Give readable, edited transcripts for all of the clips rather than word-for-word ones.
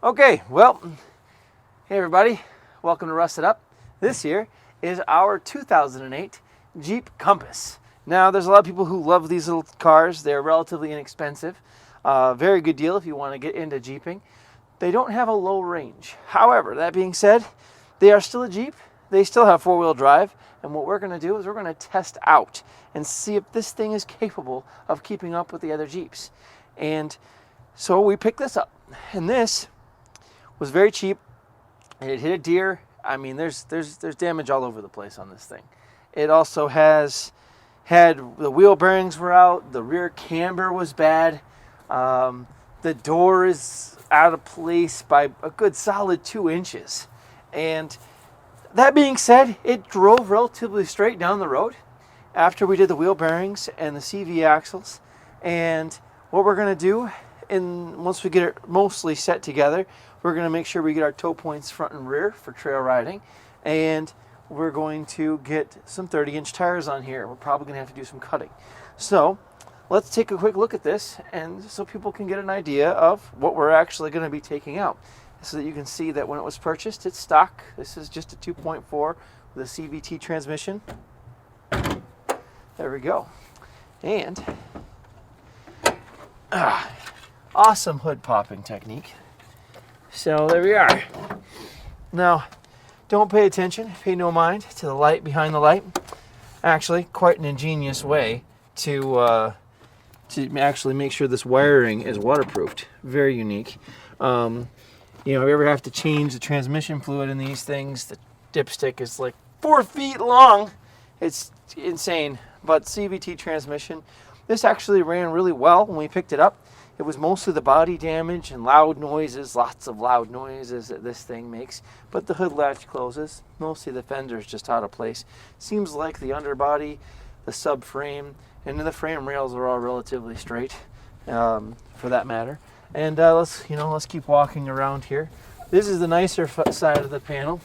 Okay, well, hey everybody, welcome to Rusted Up. This here is our 2008 Jeep Compass. Now, there's a lot of people who love these little cars. They're relatively inexpensive. Very good deal if you want to get into Jeeping. They don't have a low range. However, that being said, they are still a Jeep. They still have four-wheel drive. And what we're going to do is we're going to test out and see if this thing is capable of keeping up with the other Jeeps. And so we picked this up. And this was very cheap. It hit a deer. I mean, there's damage all over the place on this thing. It also had the wheel bearings were out. The rear camber was bad. The door is out of place by a good solid 2 inches. And that being said, it drove relatively straight down the road after we did the wheel bearings and the CV axles. And what we're going to do, once we get it mostly set together, we're going to make sure we get our tow points front and rear for trail riding. And we're going to get some 30-inch tires on here. We're probably going to have to do some cutting. So let's take a quick look at this, and so people can get an idea of what we're actually going to be taking out, so that you can see that when it was purchased, it's stock. This is just a 2.4 with a CVT transmission. There we go. And awesome hood popping technique. So there we are. Now, don't pay attention, pay no mind to the light behind the light. Actually, quite an ingenious way to actually make sure this wiring is waterproofed. Very unique. You know, if you ever have to change the transmission fluid in these things, the dipstick is like 4 feet long. It's insane. But CVT transmission, this actually ran really well when we picked it up. It was mostly the body damage and loud noises, lots of loud noises that this thing makes. But the hood latch closes. Mostly the fender's just out of place. Seems like the underbody, the subframe, and the frame rails are all relatively straight, for that matter. And let's keep walking around here. This is the nicer side of the panel.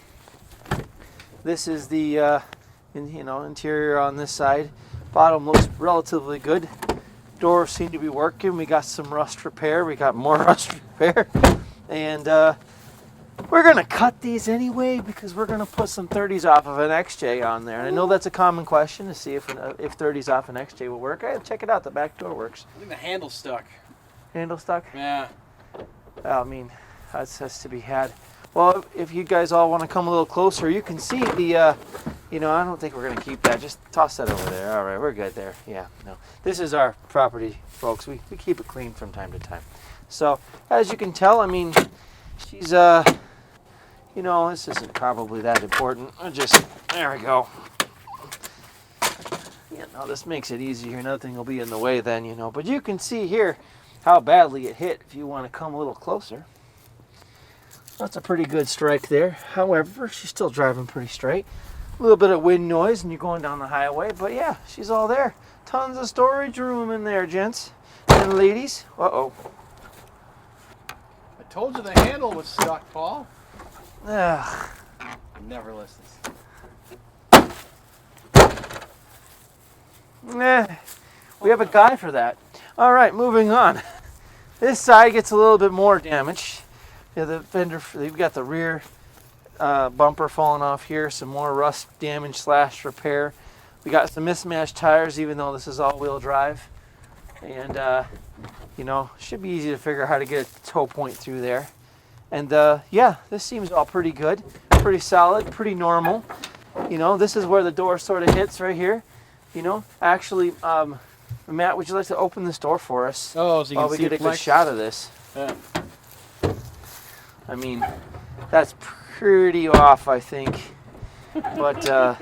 This is the interior on this side. Bottom looks relatively good. Doors seem to be working. We got some rust repair. We got more rust repair. And we're going to cut these anyway because we're going to put some 30s off of an XJ on there. And I know that's a common question to see if 30s off an XJ will work. Check it out. The back door works. I think the handle's stuck. Handle stuck? Yeah. I mean, that's to be had. Well, if you guys all want to come a little closer, you can see the, I don't think we're going to keep that. Just toss that over there. All right, we're good there. Yeah, no. This is our property, folks. We keep it clean from time to time. So, as you can tell, I mean, she's, this isn't probably that important. There we go. Yeah, no, this makes it easier. Nothing will be in the way then, But you can see here how badly it hit if you want to come a little closer. That's a pretty good strike there. However, she's still driving pretty straight. A little bit of wind noise and you're going down the highway, but yeah, she's all there. Tons of storage room in there, gents and ladies. Uh-oh. I told you the handle was stuck, Paul. Ugh. Never listens. We have a guy for that. All right, moving on. This side gets a little bit more damage. Yeah, the fender, you've got the rear bumper falling off here, some more rust damage / repair. We got some mismatched tires, even though this is all-wheel drive. And, should be easy to figure out how to get a tow point through there. And, this seems all pretty good, pretty solid, pretty normal. This is where the door sort of hits right here. Actually, Matt, would you like to open this door for us? Oh, so you can we see get it a good shot of this. Yeah. I mean, that's pretty off, I think, but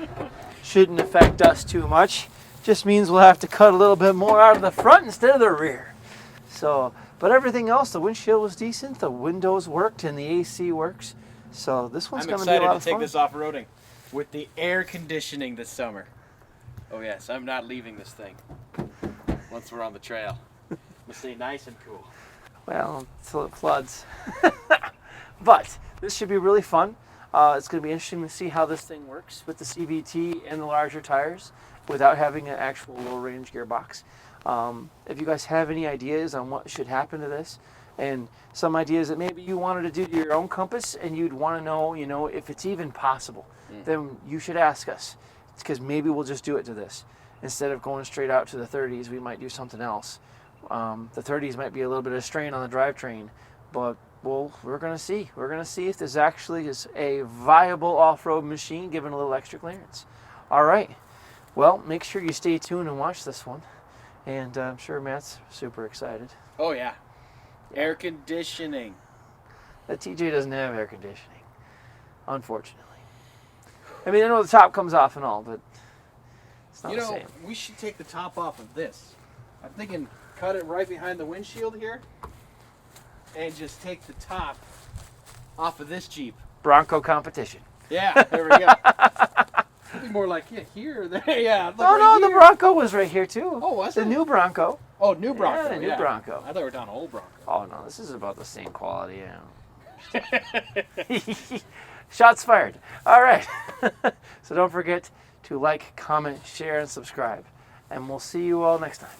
shouldn't affect us too much. Just means we'll have to cut a little bit more out of the front instead of the rear. So, but everything else, the windshield was decent, the windows worked, and the AC works. So this one's going to be a lot of fun. I'm excited to take this off-roading with the air conditioning this summer. Oh yes, I'm not leaving this thing once we're on the trail. I'm going to stay nice and cool. Well, until it floods. But this should be really fun. It's going to be interesting to see how this thing works with the CVT and the larger tires without having an actual low-range gearbox. If you guys have any ideas on what should happen to this, and some ideas that maybe you wanted to do to your own Compass, and you'd want to know, if it's even possible, then you should ask us, because maybe we'll just do it to this. Instead of going straight out to the 30s, we might do something else. The 30s might be a little bit of strain on the drivetrain, but we're going to see. We're going to see if this actually is a viable off-road machine given a little extra clearance. All right. Well, make sure you stay tuned and watch this one. And I'm sure Matt's super excited. Oh, yeah. Air conditioning. That TJ doesn't have air conditioning, unfortunately. I mean, I know the top comes off and all, but it's not the same. We should take the top off of this. I'm thinking cut it right behind the windshield here and just take the top off of this Jeep. Bronco competition. Yeah, there we go. It'd be more like, here or there. Yeah. No, the Bronco was right here, too. Oh, was it? The new Bronco. Oh, new Bronco. Yeah, the new Bronco. I thought we were down old Bronco. Oh, no, this is about the same quality. Shots fired. All right. So don't forget to like, comment, share, and subscribe. And we'll see you all next time.